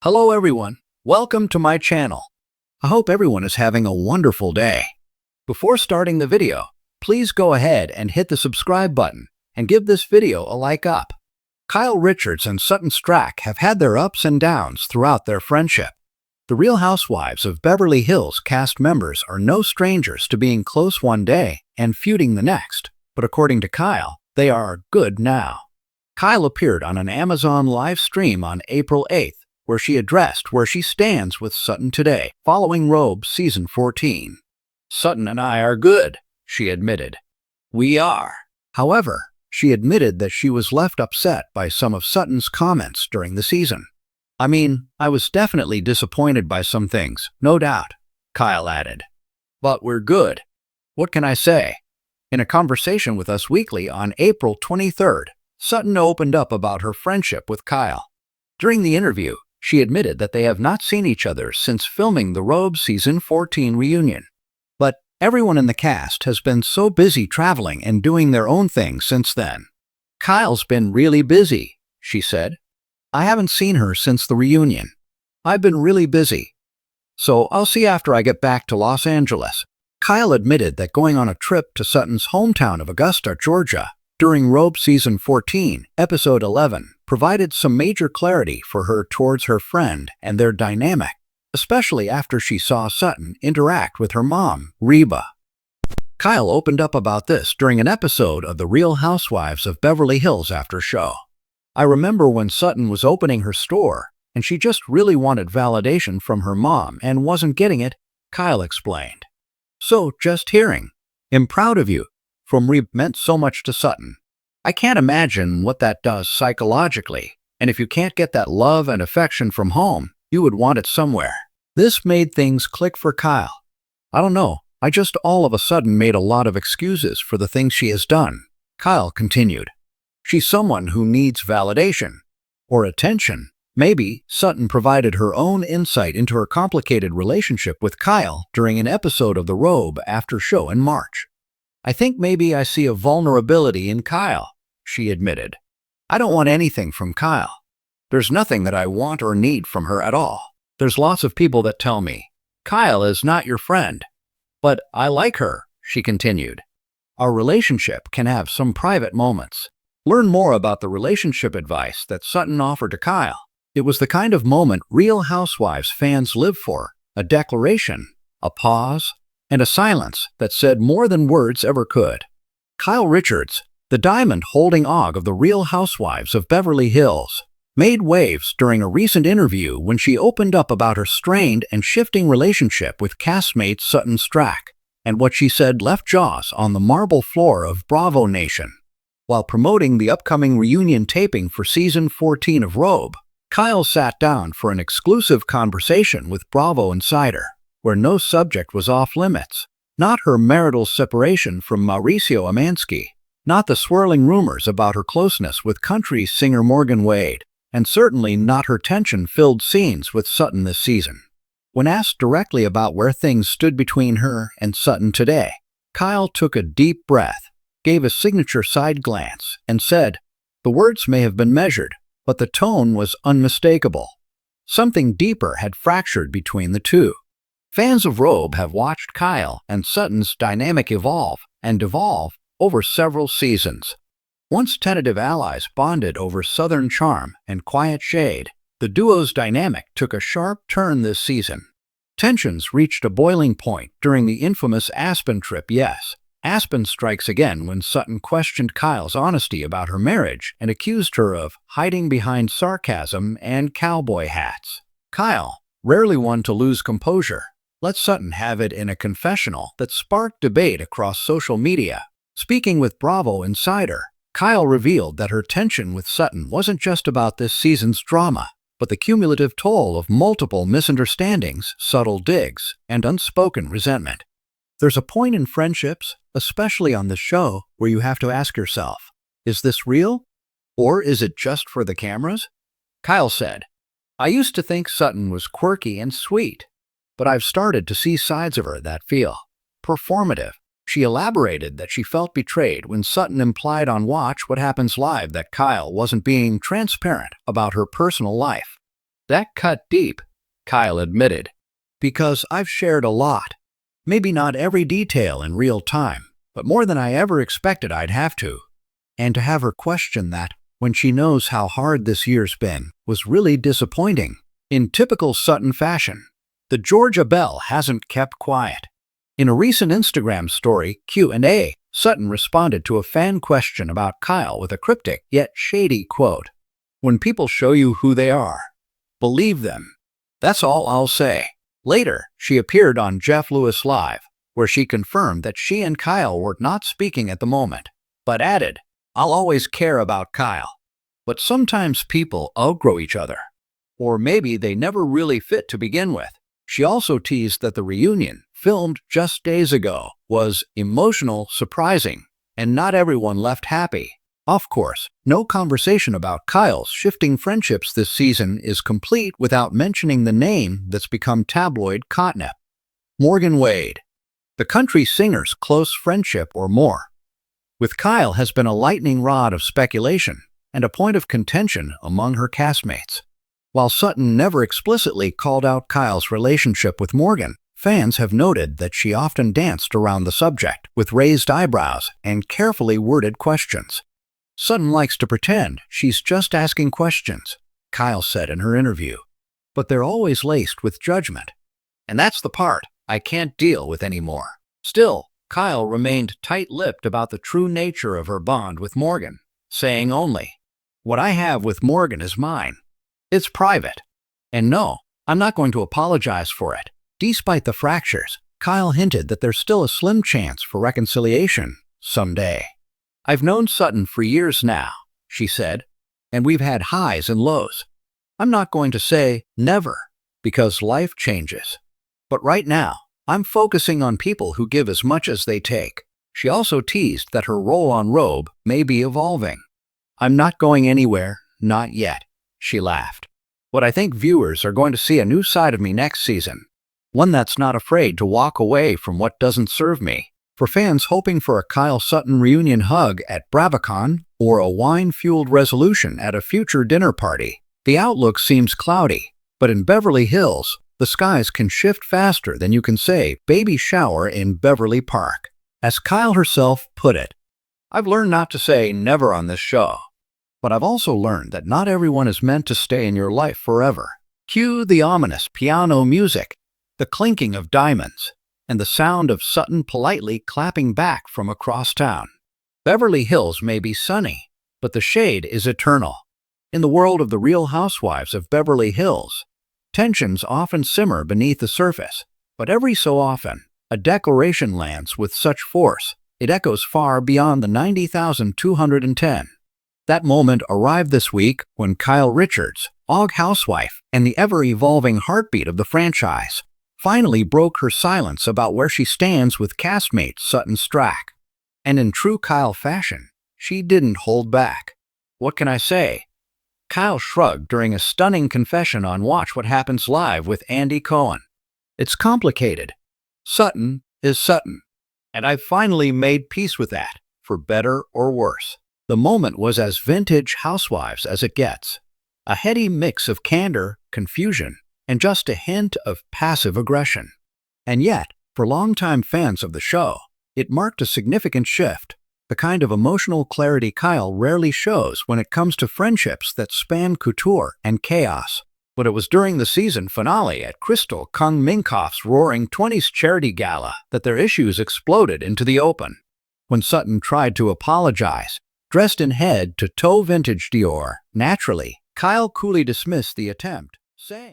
Hello everyone, welcome to my channel. I hope everyone is having a wonderful day. Before starting the video, please go ahead and hit the subscribe button and give this video a like up. Kyle Richards and Sutton Stracke have had their ups and downs throughout their friendship. The Real Housewives of Beverly Hills cast members are no strangers to being close one day and feuding the next, but according to Kyle, they are good now. Kyle appeared on an Amazon live stream on April 8th, where she addressed where she stands with Sutton today, following Robe Season 14. "Sutton and I are good," she admitted. "We are." However, she admitted that she was left upset by some of Sutton's comments during the season. "I mean, I was definitely disappointed by some things, no doubt," Kyle added. "But we're good. What can I say?" In a conversation with Us Weekly on April 23rd, Sutton opened up about her friendship with Kyle. During the interview, she admitted that they have not seen each other since filming the Robe Season 14 reunion. But everyone in the cast has been so busy traveling and doing their own thing since then. "Kyle's been really busy," she said. "I haven't seen her since the reunion. I've been really busy. So I'll see after I get back to Los Angeles." Kyle admitted that going on a trip to Sutton's hometown of Augusta, Georgia, during Robe Season 14, Episode 11, provided some major clarity for her towards her friend and their dynamic, especially after she saw Sutton interact with her mom, Reba. Kyle opened up about this during an episode of The Real Housewives of Beverly Hills after show. "I remember when Sutton was opening her store, and she just really wanted validation from her mom and wasn't getting it," Kyle explained. "So just hearing, 'I'm proud of you,' from Reba meant so much to Sutton. I can't imagine what that does psychologically, and if you can't get that love and affection from home, you would want it somewhere." This made things click for Kyle. "I don't know, I just all of a sudden made a lot of excuses for the things she has done," Kyle continued. "She's someone who needs validation or attention." Maybe Sutton provided her own insight into her complicated relationship with Kyle during an episode of The Robe after show in March. "I think maybe I see a vulnerability in Kyle," she admitted. "I don't want anything from Kyle. There's nothing that I want or need from her at all. There's lots of people that tell me, 'Kyle is not your friend.' But I like her," she continued. "Our relationship can have some private moments." Learn more about the relationship advice that Sutton offered to Kyle. It was the kind of moment Real Housewives fans live for, a declaration, a pause, and a silence that said more than words ever could. Kyle Richards, the diamond-holding og of the Real Housewives of Beverly Hills, made waves during a recent interview when she opened up about her strained and shifting relationship with castmate Sutton Stracke, and what she said left jaws on the marble floor of Bravo Nation. While promoting the upcoming reunion taping for Season 14 of Robe, Kyle sat down for an exclusive conversation with Bravo Insider, where no subject was off-limits. Not her marital separation from Mauricio Amansky, not the swirling rumors about her closeness with country singer Morgan Wade, and certainly not her tension-filled scenes with Sutton this season. When asked directly about where things stood between her and Sutton today, Kyle took a deep breath, gave a signature side glance, and said, "The words may have been measured, but the tone was unmistakable." Something deeper had fractured between the two. Fans of Robe have watched Kyle and Sutton's dynamic evolve and devolve over several seasons. Once tentative allies bonded over Southern charm and quiet shade, the duo's dynamic took a sharp turn this season. Tensions reached a boiling point during the infamous Aspen trip. Yes, Aspen strikes again when Sutton questioned Kyle's honesty about her marriage and accused her of hiding behind sarcasm and cowboy hats. Kyle, rarely one to lose composure, let Sutton have it in a confessional that sparked debate across social media. Speaking with Bravo Insider, Kyle revealed that her tension with Sutton wasn't just about this season's drama, but the cumulative toll of multiple misunderstandings, subtle digs, and unspoken resentment. There's a point in friendships, especially on the show, where you have to ask yourself, is this real? Or is it just for the cameras? Kyle said, "I used to think Sutton was quirky and sweet, but I've started to see sides of her that feel performative." She elaborated that she felt betrayed when Sutton implied on Watch What Happens Live that Kyle wasn't being transparent about her personal life. That cut deep, Kyle admitted. Because I've shared a lot. Maybe not every detail in real time, but more than I ever expected I'd have to. And to have her question that, when she knows how hard this year's been, was really disappointing. In typical Sutton fashion, the Georgia Belle hasn't kept quiet. In a recent Instagram story, Q&A, Sutton responded to a fan question about Kyle with a cryptic yet shady quote. "When people show you who they are, believe them. That's all I'll say." Later, she appeared on Jeff Lewis Live, where she confirmed that she and Kyle were not speaking at the moment, but added, "I'll always care about Kyle. But sometimes people outgrow each other. Or maybe they never really fit to begin with." She also teased that the reunion, filmed just days ago, was emotional, surprising, and not everyone left happy. Of course, no conversation about Kyle's shifting friendships this season is complete without mentioning the name that's become tabloid catnip. Morgan Wade, the country singer's close friendship or more with Kyle has been a lightning rod of speculation and a point of contention among her castmates. While Sutton never explicitly called out Kyle's relationship with Morgan, fans have noted that she often danced around the subject with raised eyebrows and carefully worded questions. "Sutton likes to pretend she's just asking questions," Kyle said in her interview. "But they're always laced with judgment. And that's the part I can't deal with anymore." Still, Kyle remained tight-lipped about the true nature of her bond with Morgan, saying only, "What I have with Morgan is mine. It's private. And no, I'm not going to apologize for it." Despite the fractures, Kyle hinted that there's still a slim chance for reconciliation someday. "I've known Sutton for years now," she said, "and we've had highs and lows. I'm not going to say never, because life changes. But right now, I'm focusing on people who give as much as they take." She also teased that her role on Robe may be evolving. "I'm not going anywhere, not yet," she laughed. "But I think viewers are going to see a new side of me next season. One that's not afraid to walk away from what doesn't serve me." For fans hoping for a Kyle Sutton reunion hug at BravoCon or a wine-fueled resolution at a future dinner party, the outlook seems cloudy. But in Beverly Hills, the skies can shift faster than you can say baby shower in Beverly Park. As Kyle herself put it, "I've learned not to say never on this show. But I've also learned that not everyone is meant to stay in your life forever." Cue the ominous piano music, the clinking of diamonds, and the sound of Sutton politely clapping back from across town. Beverly Hills may be sunny, but the shade is eternal. In the world of the Real Housewives of Beverly Hills, tensions often simmer beneath the surface, but every so often, a declaration lands with such force, it echoes far beyond the 90,210. That moment arrived this week when Kyle Richards, Og housewife and the ever-evolving heartbeat of the franchise, finally broke her silence about where she stands with castmate Sutton Strack. And in true Kyle fashion, she didn't hold back. "What can I say?" Kyle shrugged during a stunning confession on Watch What Happens Live with Andy Cohen. "It's complicated. Sutton is Sutton. And I've finally made peace with that, for better or worse." The moment was as vintage Housewives as it gets. A heady mix of candor, confusion, and just a hint of passive aggression. And yet, for longtime fans of the show, it marked a significant shift, the kind of emotional clarity Kyle rarely shows when it comes to friendships that span couture and chaos. But it was during the season finale at Crystal Kung Minkoff's Roaring Twenties charity gala that their issues exploded into the open. When Sutton tried to apologize, dressed in head-to-toe vintage Dior, naturally, Kyle coolly dismissed the attempt, saying,